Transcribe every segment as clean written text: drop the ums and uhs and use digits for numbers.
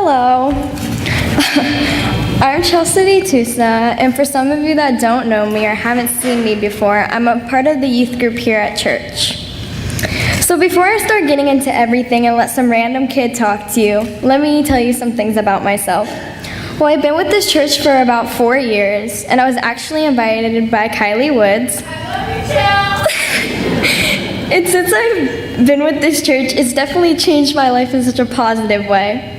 Hello. I'm Chelsea Tusa, and for some of you that don't know me or haven't seen me before, I'm a part of the youth group here at church. So before I start getting into everything and let some random kid talk to you, let me tell you some things about myself. Well, I've been with this church for about 4 years, and I was actually invited by Kylie Woods. And since I've been with this church, it's definitely changed my life in such a positive way.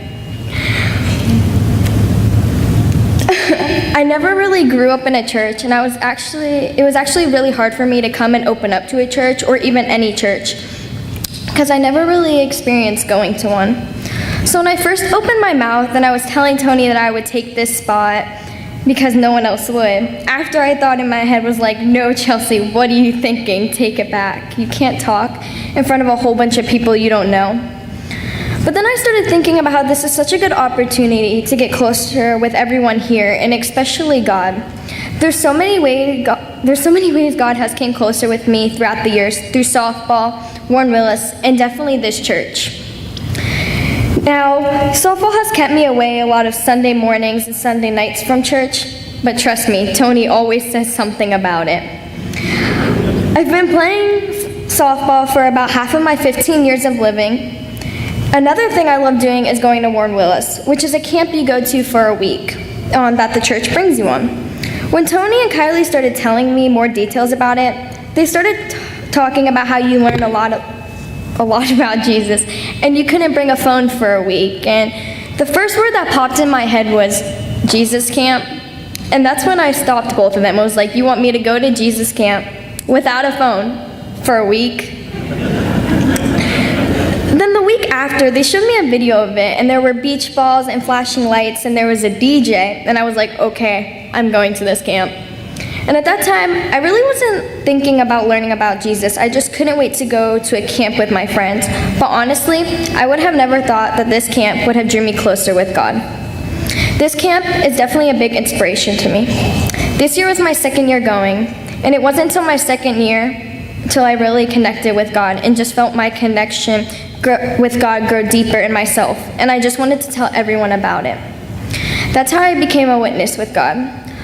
I never really grew up in a church, and it was actually really hard for me to come and open up to a church or even any church, because I never really experienced going to one. So when I first opened my mouth and I was telling Tony that I would take this spot because no one else would, after I thought in my head was like, no, Chelsea, what are you thinking? Take it back. You can't talk in front of a whole bunch of people you don't know. But then I started thinking about how this is such a good opportunity to get closer with everyone here, and especially God. There's so many ways God has came closer with me throughout the years, through softball, Warren Willis, and definitely this church. Now, softball has kept me away a lot of Sunday mornings and Sunday nights from church, but trust me, Tony always says something about it. I've been playing softball for about half of my 15 years of living. Another thing I love doing is going to Warren Willis, which is a camp you go to for a week that the church brings you on. When Tony and Kylie started telling me more details about it, they started talking about how you learn a lot about Jesus, and you couldn't bring a phone for a week. And the first word that popped in my head was Jesus camp, and that's when I stopped both of them. I was like, you want me to go to Jesus camp without a phone for a week? Then the week after, they showed me a video of it, and there were beach balls and flashing lights, and there was a DJ, and I was like, okay, I'm going to this camp. And at that time, I really wasn't thinking about learning about Jesus. I just couldn't wait to go to a camp with my friends. But honestly, I would have never thought that this camp would have drew me closer with God. This camp is definitely a big inspiration to me. This year was my second year going, and it wasn't until my second year till I really connected with God and just felt my connection with God grow deeper in myself. And I just wanted to tell everyone about it. That's how I became a witness with God.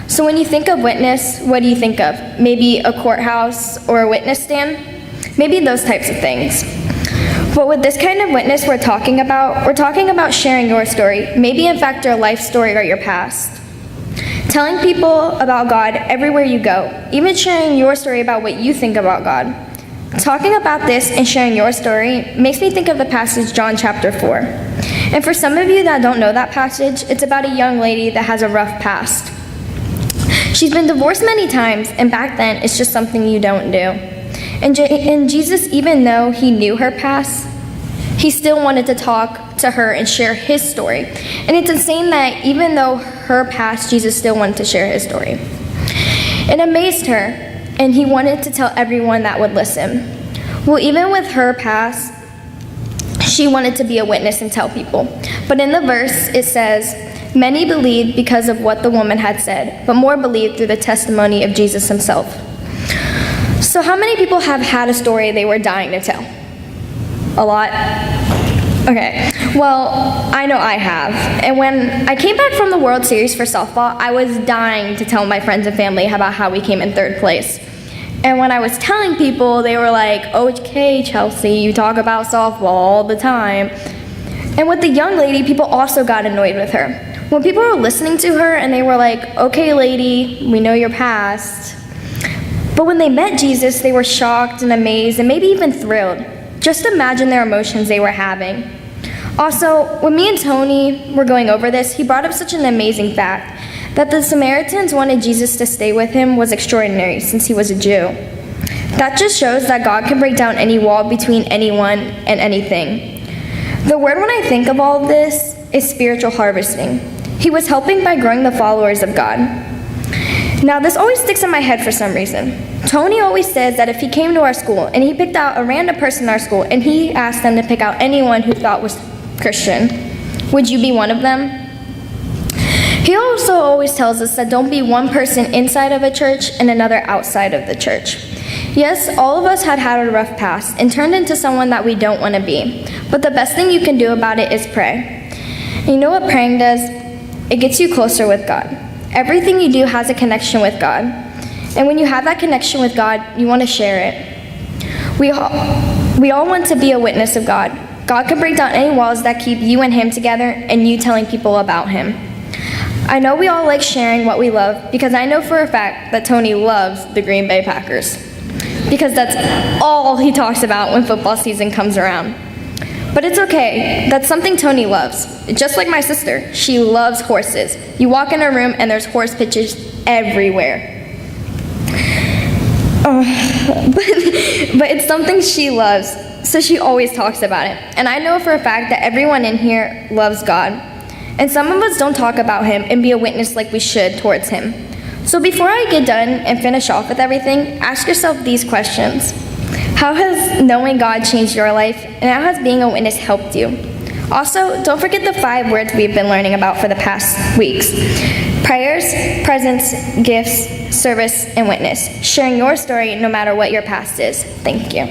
So when you think of witness, what do you think of? Maybe a courthouse or a witness stand? Maybe those types of things. But with this kind of witness we're talking about sharing your story, maybe in fact your life story or your past. Telling people about God everywhere you go, even sharing your story about what you think about God. Talking about this and sharing your story makes me think of the passage John chapter 4. And for some of you that don't know that passage, it's about a young lady that has a rough past. She's been divorced many times, and back then, it's just something you don't do. And Jesus, even though he knew her past, he still wanted to talk to her and share his story. And it's insane that even though her past, Jesus still wanted to share his story. It amazed her, and he wanted to tell everyone that would listen. Well, even with her past, she wanted to be a witness and tell people. But in the verse, it says, many believed because of what the woman had said, but more believed through the testimony of Jesus himself. So how many people have had a story they were dying to tell? A lot? Okay, well, I know I have. And when I came back from the World Series for softball, I was dying to tell my friends and family about how we came in third place. And when I was telling people, they were like, okay, Chelsea, you talk about softball all the time. And with the young lady, people also got annoyed with her. When people were listening to her and they were like, okay, lady, we know your past. But when they met Jesus, they were shocked and amazed and maybe even thrilled. Just imagine their emotions they were having. Also, when me and Tony were going over this, he brought up such an amazing fact that the Samaritans wanted Jesus to stay with him was extraordinary since he was a Jew. That just shows that God can break down any wall between anyone and anything. The word when I think of all of this is spiritual harvesting. He was helping by growing the followers of God. Now, this always sticks in my head for some reason. Tony always says that if he came to our school and he picked out a random person in our school and he asked them to pick out anyone who thought was Christian, would you be one of them? He also always tells us that don't be one person inside of a church and another outside of the church. Yes, all of us had a rough past and turned into someone that we don't want to be. But the best thing you can do about it is pray. You know what praying does? It gets you closer with God. Everything you do has a connection with God. And when you have that connection with God, you want to share it. We all want to be a witness of God. God can break down any walls that keep you and Him together and you telling people about Him. I know we all like sharing what we love because I know for a fact that Tony loves the Green Bay Packers. Because that's all he talks about when football season comes around. But it's okay, that's something Tony loves. Just like my sister, she loves horses. You walk in her room and there's horse pictures everywhere. But it's something she loves, so she always talks about it. And I know for a fact that everyone in here loves God. And some of us don't talk about Him and be a witness like we should towards Him. So before I get done and finish off with everything, ask yourself these questions. How has knowing God changed your life, and how has being a witness helped you? Also, don't forget the 5 words we've been learning about for the past weeks. Prayers, presence, gifts, service, and witness. Sharing your story no matter what your past is. Thank you.